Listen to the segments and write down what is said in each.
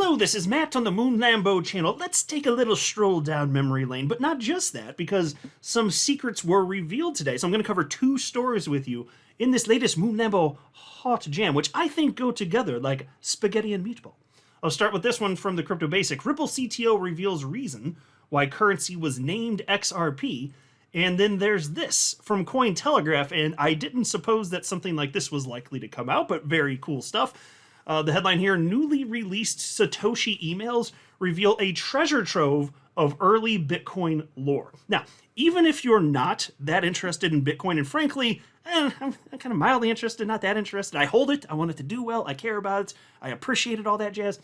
Hello, this is Matt on the Moon Lambo channel. Let's take a little stroll down memory lane, but not just that, because some secrets were revealed today. So I'm going to cover two stories with you in this latest Moon Lambo Hot Jam, which I think go together like spaghetti and meatball. I'll start with this one from the Crypto Basic. Ripple CTO reveals reason why currency was named XRP. And then there's this from Cointelegraph, and I didn't suppose that something like this was likely to come out, but very cool stuff. The headline here, newly released Satoshi emails reveal a treasure trove of early Bitcoin lore. Now, even if you're not that interested in Bitcoin, and frankly, I'm kind of mildly interested, not that interested. I hold it, I want it to do well, I care about it, I appreciate it, all that jazz.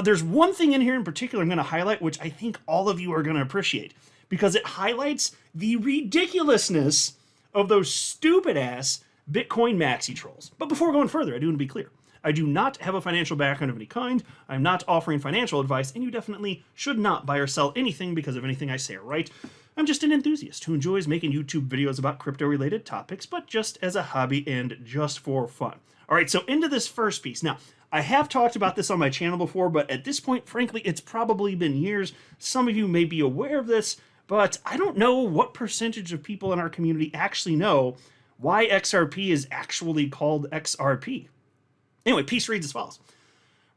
There's one thing in here in particular I'm going to highlight, which I think all of you are going to appreciate, because it highlights the ridiculousness of those stupid-ass Bitcoin maxi trolls. But before going further, I do want to be clear. I do not have a financial background of any kind. I'm not offering financial advice, and you definitely should not buy or sell anything because of anything I say or write. I'm just an enthusiast who enjoys making YouTube videos about crypto-related topics, but just as a hobby and just for fun. All right, so into this first piece. Now, I have talked about this on my channel before, but at this point, frankly, it's probably been years. Some of you may be aware of this, but I don't know what percentage of people in our community actually know why XRP is actually called XRP. Anyway, piece reads as follows.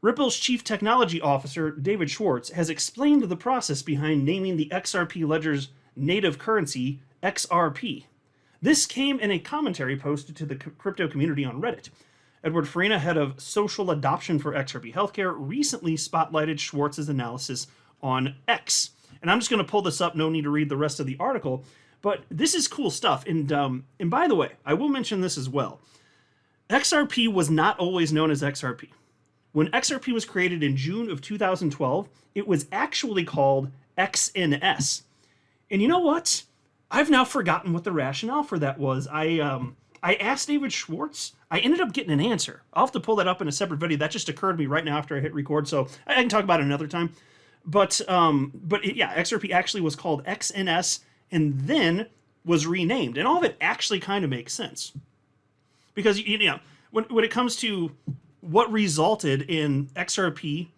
Ripple's Chief Technology Officer, David Schwartz, has explained the process behind naming the XRP ledger's native currency XRP. This came in a commentary posted to the crypto community on Reddit. Edward Farina, head of social adoption for XRP Healthcare, recently spotlighted Schwartz's analysis on X. And I'm just going to pull this up, no need to read the rest of the article, but this is cool stuff. And by the way, I will mention this as well. XRP was not always known as XRP. When XRP was created in June of 2012, it was actually called XNS. And you know what? I've now forgotten what the rationale for that was. I asked David Schwartz. I ended up getting an answer. I'll have to pull that up in a separate video. That just occurred to me right now after I hit record, so I can talk about it another time. But XRP actually was called XNS and then was renamed. And all of it actually kind of makes sense. Because, when it comes to what resulted in XRP,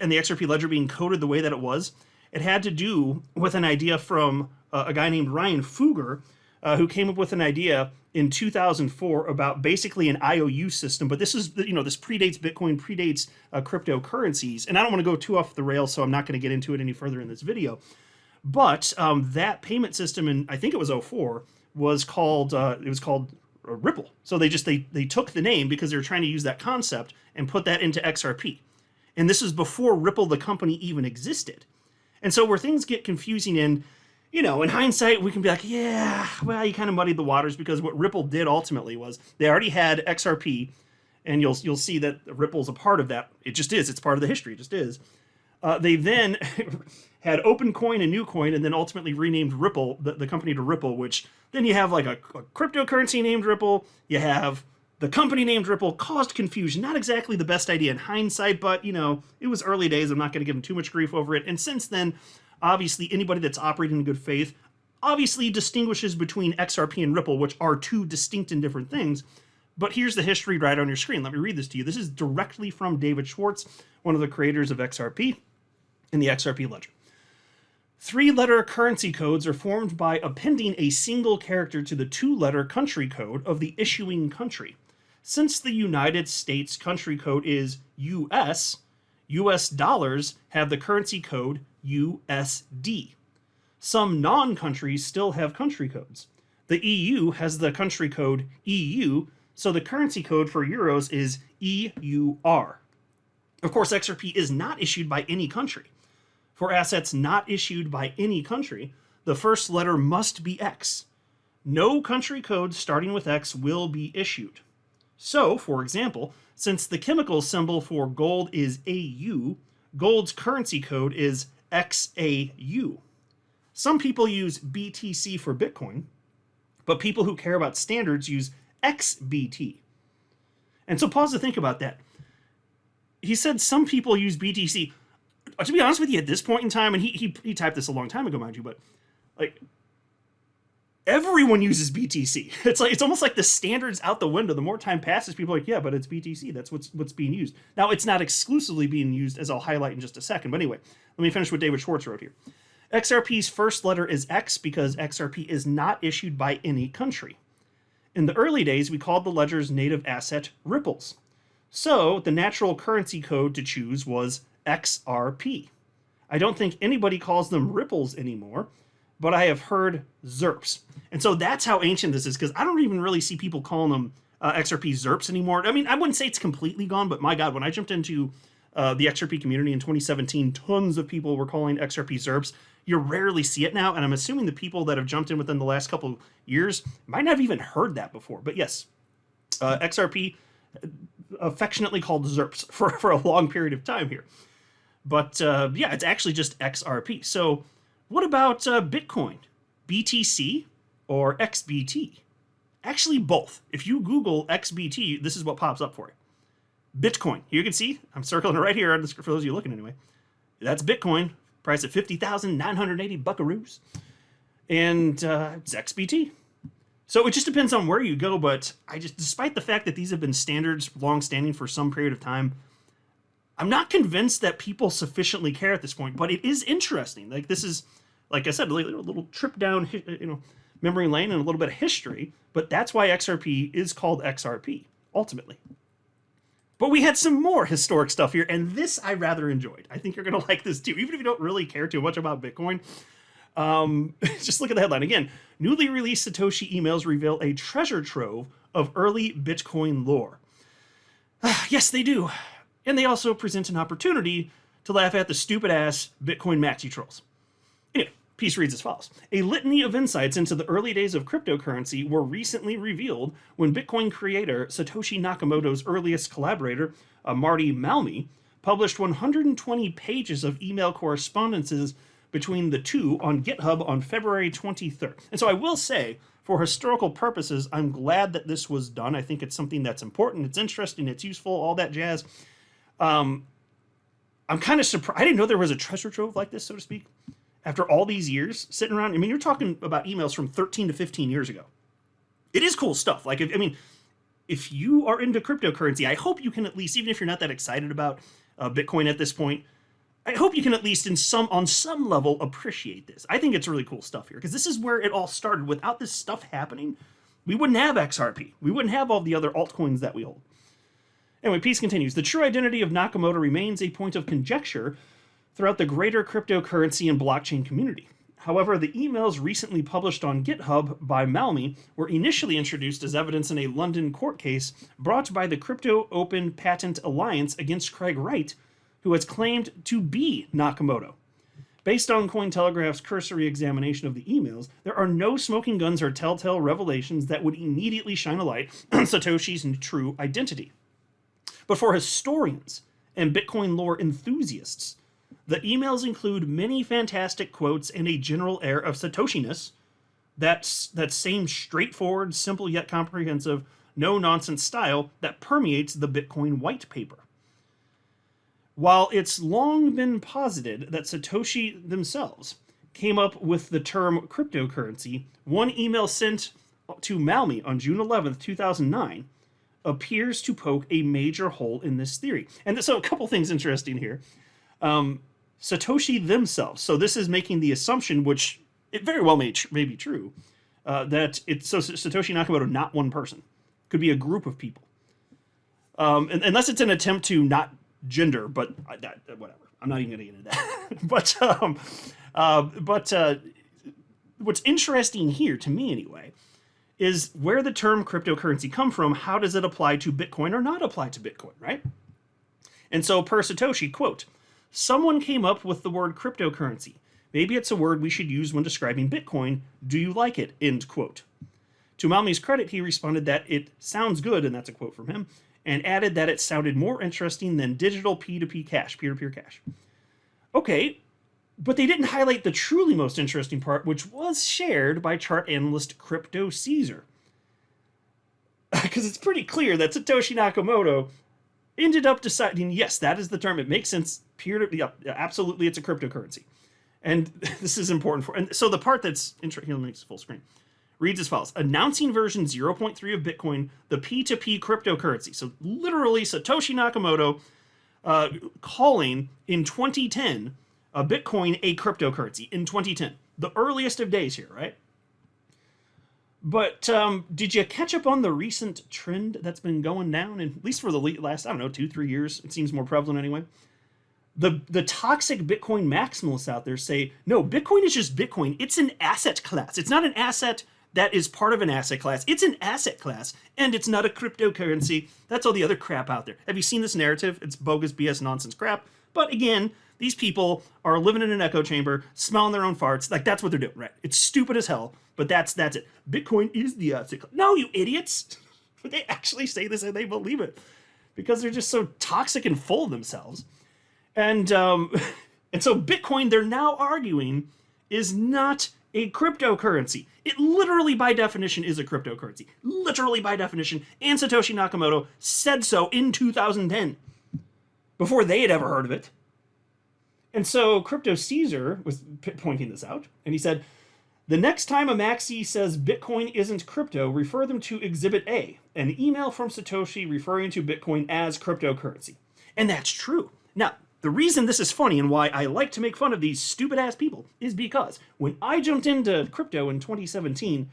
and the XRP ledger being coded the way that it was, it had to do with an idea from a guy named Ryan Fugger, who came up with an idea in 2004 about basically an IOU system. But this is, this predates Bitcoin, predates cryptocurrencies. And I don't want to go too off the rails, so I'm not going to get into it any further in this video. But that payment system in, I think it was 2004, was called Ripple. So they took the name because they were trying to use that concept and put that into XRP. And this is before Ripple, the company, even existed. And so where things get confusing in hindsight, we can be like, yeah, well, you kind of muddied the waters, because what Ripple did ultimately was they already had XRP, and you'll see that Ripple's a part of that. It just is. It's part of the history. It just is. They then had OpenCoin and NewCoin, and then ultimately renamed Ripple, the company, to Ripple, which then you have like a cryptocurrency named Ripple. You have the company named Ripple. Caused confusion. Not exactly the best idea in hindsight, but, it was early days. I'm not going to give them too much grief over it. And since then, obviously, anybody that's operating in good faith obviously distinguishes between XRP and Ripple, which are two distinct and different things. But here's the history right on your screen. Let me read this to you. This is directly from David Schwartz, one of the creators of XRP and the XRP ledger. 3-letter currency codes are formed by appending a single character to the 2-letter country code of the issuing country. Since the United States country code is US, US dollars have the currency code USD. Some non-countries still have country codes. The EU has the country code EU, so the currency code for euros is EUR. Of course, XRP is not issued by any country. For assets not issued by any country, the first letter must be X. No country code starting with X will be issued. So, for example, since the chemical symbol for gold is AU, gold's currency code is XAU. Some people use BTC for Bitcoin, but people who care about standards use XBT. And so pause to think about that. He said some people use BTC. To be honest with you, at this point in time, and he typed this a long time ago, mind you, but like everyone uses BTC. It's almost like the standard's out the window. The more time passes, people are like, yeah, but it's BTC. That's what's being used. Now, it's not exclusively being used, as I'll highlight in just a second. But anyway, let me finish what David Schwartz wrote here. XRP's first letter is X because XRP is not issued by any country. In the early days, we called the ledger's native asset ripples. So the natural currency code to choose was XRP. I don't think anybody calls them ripples anymore, but I have heard ZERPs. And so that's how ancient this is, because I don't even really see people calling them XRP ZERPs anymore. I mean, I wouldn't say it's completely gone, but my God, when I jumped into the XRP community in 2017, tons of people were calling XRP ZERPs. You rarely see it now, and I'm assuming the people that have jumped in within the last couple of years might not have even heard that before. But yes, XRP, affectionately called ZERPs for a long period of time here. But yeah, it's actually just XRP. So what about Bitcoin? BTC or XBT? Actually, both. If you Google XBT, this is what pops up for you. Bitcoin. You can see, I'm circling it right here for those of you looking anyway. That's Bitcoin, priced at 50,980 buckaroos. And it's XBT. So it just depends on where you go, but despite the fact that these have been standards long-standing for some period of time, I'm not convinced that people sufficiently care at this point, but it is interesting. Like, this is, like I said, a little trip down, memory lane and a little bit of history, but that's why XRP is called XRP, ultimately. But we had some more historic stuff here, and this I rather enjoyed. I think you're going to like this too, even if you don't really care too much about Bitcoin. Just look at the headline. Again, newly released Satoshi emails reveal a treasure trove of early Bitcoin lore. Yes, they do. And they also present an opportunity to laugh at the stupid-ass Bitcoin maxi trolls. Anyway, piece reads as follows. A litany of insights into the early days of cryptocurrency were recently revealed when Bitcoin creator Satoshi Nakamoto's earliest collaborator, Marty Malmi, published 120 pages of email correspondences between the two on GitHub on February 23rd. And so I will say, for historical purposes, I'm glad that this was done. I think it's something that's important, it's interesting, it's useful, all that jazz. I'm kind of surprised. I didn't know there was a treasure trove like this, so to speak, after all these years sitting around. I mean, you're talking about emails from 13 to 15 years ago. It is cool stuff. Like, if you are into cryptocurrency, I hope you can at least, even if you're not that excited about Bitcoin at this point, I hope you can at least on some level appreciate this. I think it's really cool stuff here, because this is where it all started. Without this stuff happening, we wouldn't have XRP. We wouldn't have all the other altcoins that we hold. Anyway, piece continues. The true identity of Nakamoto remains a point of conjecture throughout the greater cryptocurrency and blockchain community. However, the emails recently published on GitHub by Malmi were initially introduced as evidence in a London court case brought by the Crypto Open Patent Alliance against Craig Wright, who has claimed to be Nakamoto. Based on Cointelegraph's cursory examination of the emails, there are no smoking guns or telltale revelations that would immediately shine a light on Satoshi's true identity. But for historians and Bitcoin lore enthusiasts, the emails include many fantastic quotes and a general air of Satoshiness, that same straightforward, simple yet comprehensive, no-nonsense style that permeates the Bitcoin white paper. While it's long been posited that Satoshi themselves came up with the term cryptocurrency, one email sent to Malmi on June 11th, 2009, appears to poke a major hole in this theory. And so a couple things interesting here. Satoshi themselves, so this is making the assumption, which it very well may be true, that it's Satoshi Nakamoto, not one person. Could be a group of people. Unless it's an attempt to not gender, but whatever. I'm not even going to get into that. but what's interesting here, to me anyway, is where the term cryptocurrency come from. How does it apply to Bitcoin or not apply to Bitcoin, right? And so per Satoshi, quote, someone came up with the word cryptocurrency. Maybe it's a word we should use when describing Bitcoin. Do you like it? End quote. To Malmi's credit, he responded that it sounds good, and that's a quote from him, and added that it sounded more interesting than digital P2P cash, peer-to-peer cash. Okay, but they didn't highlight the truly most interesting part, which was shared by chart analyst Crypto Caesar. Because it's pretty clear that Satoshi Nakamoto ended up deciding, yes, that is the term. It makes sense. Absolutely, it's a cryptocurrency. And this is important and so the part that's interesting, let me make this full screen. reads as follows: announcing version 0.3 of Bitcoin, the P2P cryptocurrency. So literally Satoshi Nakamoto calling in 2010 Bitcoin a cryptocurrency in 2010. The earliest of days here, right? But did you catch up on the recent trend that's been going down, and at least for the last, I don't know, 2-3 years? It seems more prevalent anyway. The toxic Bitcoin maximalists out there say, no, Bitcoin is just Bitcoin. It's an asset class. It's not an asset that is part of an asset class. It's an asset class, and it's not a cryptocurrency. That's all the other crap out there. Have you seen this narrative? It's bogus, BS, nonsense crap. But again, these people are living in an echo chamber, smelling their own farts. Like, that's what they're doing, right? It's stupid as hell, but that's it. Bitcoin is the asset class. No, you idiots. They actually say this and they believe it because they're just so toxic and full of themselves. And so Bitcoin, they're now arguing, is not a cryptocurrency. It literally, by definition, is a cryptocurrency. Literally, by definition. And Satoshi Nakamoto said so in 2010, before they had ever heard of it. And so Crypto Caesar was pointing this out, and he said, the next time a maxi says Bitcoin isn't crypto, refer them to Exhibit A, an email from Satoshi referring to Bitcoin as cryptocurrency. And that's true. Now, the reason this is funny and why I like to make fun of these stupid-ass people is because when I jumped into crypto in 2017,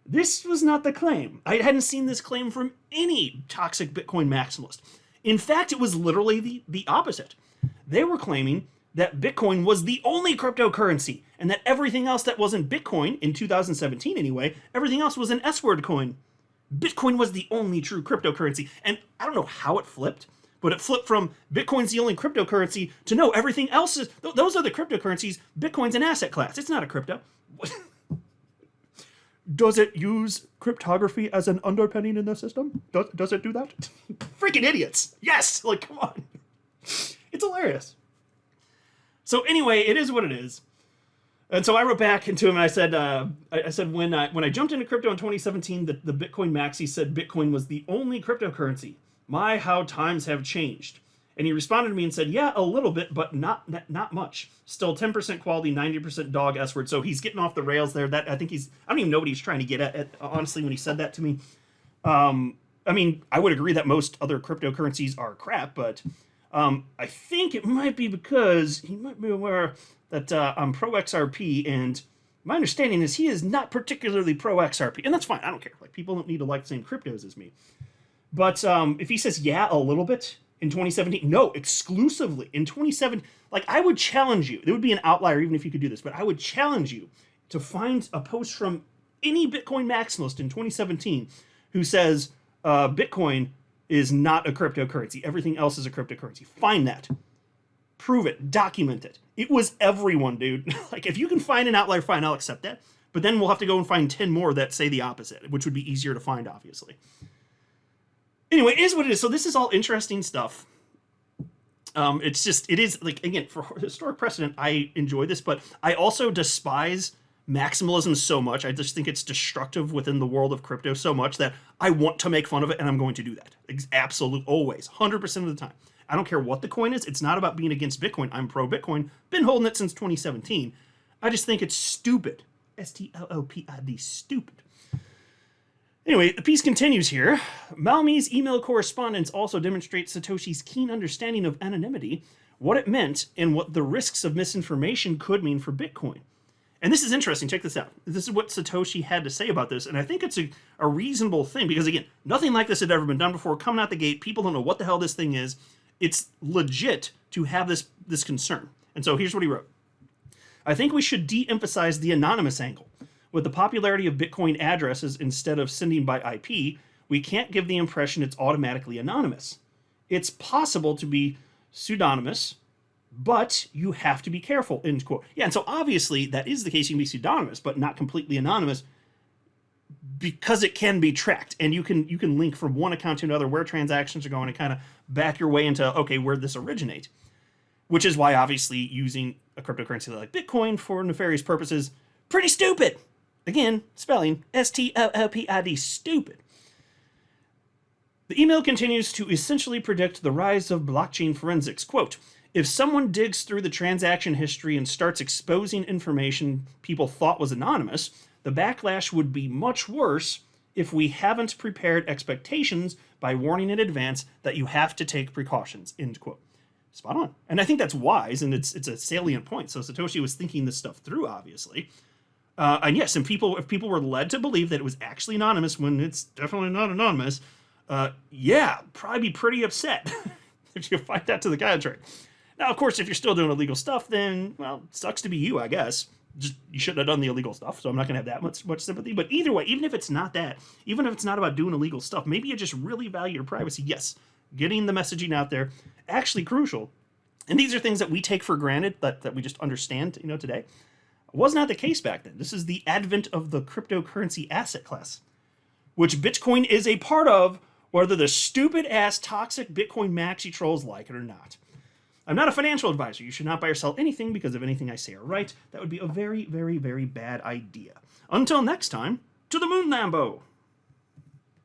this was not the claim. I hadn't seen this claim from any toxic Bitcoin maximalist. In fact, it was literally the opposite. They were claiming that Bitcoin was the only cryptocurrency, and that everything else that wasn't Bitcoin, in 2017 anyway, everything else was an S-word coin. Bitcoin was the only true cryptocurrency, and I don't know how it flipped, but it flipped from Bitcoin's the only cryptocurrency to no, everything else is, those are the cryptocurrencies, Bitcoin's an asset class, it's not a crypto. Does it use cryptography as an underpinning in the system? Does it do that? Freaking idiots! Yes! Like, come on. It's hilarious. So anyway, it is what it is. And so I wrote back into him and I said, when I jumped into crypto in 2017, the Bitcoin maxi said Bitcoin was the only cryptocurrency. My, how times have changed. And he responded to me and said, yeah, a little bit, but not much. Still 10% quality, 90% dog S-word. So he's getting off the rails there. I don't even know what he's trying to get at honestly, when he said that to me. I mean, I would agree that most other cryptocurrencies are crap, but I think it might be because he might be aware that I'm pro XRP, and my understanding is he is not particularly pro XRP, and that's fine. I don't care. Like, people don't need to like the same cryptos as me. But if he says, yeah, a little bit in 2017, no, exclusively in 2017, like, I would challenge you. It would be an outlier even if you could do this, but I would challenge you to find a post from any Bitcoin maximalist in 2017 who says Bitcoin is not a cryptocurrency. Everything else is a cryptocurrency. Find that. Prove it. Document it. It was everyone, dude. Like, if you can find an outlier, fine, I'll accept that. But then we'll have to go and find 10 more that say the opposite, which would be easier to find, obviously. Anyway, it is what it is. So this is all interesting stuff. It is, like, again, for historic precedent, I enjoy this, but I also despise maximalism so much. I just think it's destructive within the world of crypto so much that I want to make fun of it, and I'm going to do that. Absolutely, always, 100% of the time. I don't care what the coin is. It's not about being against Bitcoin. I'm pro-Bitcoin. Been holding it since 2017. I just think it's stupid. S-T-O-O-P-I-D, stupid. Anyway, the piece continues here. Malmi's email correspondence also demonstrates Satoshi's keen understanding of anonymity, what it meant, and what the risks of misinformation could mean for Bitcoin. And this is interesting. Check this out. This is what Satoshi had to say about this, and I think it's a reasonable thing, because, again, nothing like this had ever been done before. Coming out the gate, people don't know what the hell this thing is. It's legit to have this concern. And so here's what he wrote. I think we should de-emphasize the anonymous angle. With the popularity of Bitcoin addresses instead of sending by IP, we can't give the impression it's automatically anonymous. It's possible to be pseudonymous, but you have to be careful, end quote. Yeah, and so obviously that is the case. You can be pseudonymous, but not completely anonymous, because it can be tracked, and you can link from one account to another where transactions are going and kind of back your way into, okay, where'd this originate? Which is why, obviously, using a cryptocurrency like Bitcoin for nefarious purposes, pretty stupid. Again, spelling, S-T-O-O-P-I-D, stupid. The email continues to essentially predict the rise of blockchain forensics. Quote, if someone digs through the transaction history and starts exposing information people thought was anonymous, the backlash would be much worse if we haven't prepared expectations by warning in advance that you have to take precautions, end quote. Spot on. And I think that's wise, and it's a salient point. So Satoshi was thinking this stuff through, obviously. And yes, if people were led to believe that it was actually anonymous when it's definitely not anonymous, yeah, probably be pretty upset if you find out to the contrary. Now, of course, if you're still doing illegal stuff, then, well, sucks to be you, I guess. Just, you shouldn't have done the illegal stuff, so I'm not going to have that much sympathy. But either way, even if it's not that, even if it's not about doing illegal stuff, maybe you just really value your privacy. Yes, getting the messaging out there, actually crucial. And these are things that we take for granted, that we just understand, today. It was not the case back then. This is the advent of the cryptocurrency asset class, which Bitcoin is a part of, whether the stupid-ass toxic Bitcoin maxi trolls like it or not. I'm not a financial advisor. You should not buy or sell anything because of anything I say or write. That would be a very, very, very bad idea. Until next time, to the moon, Lambo!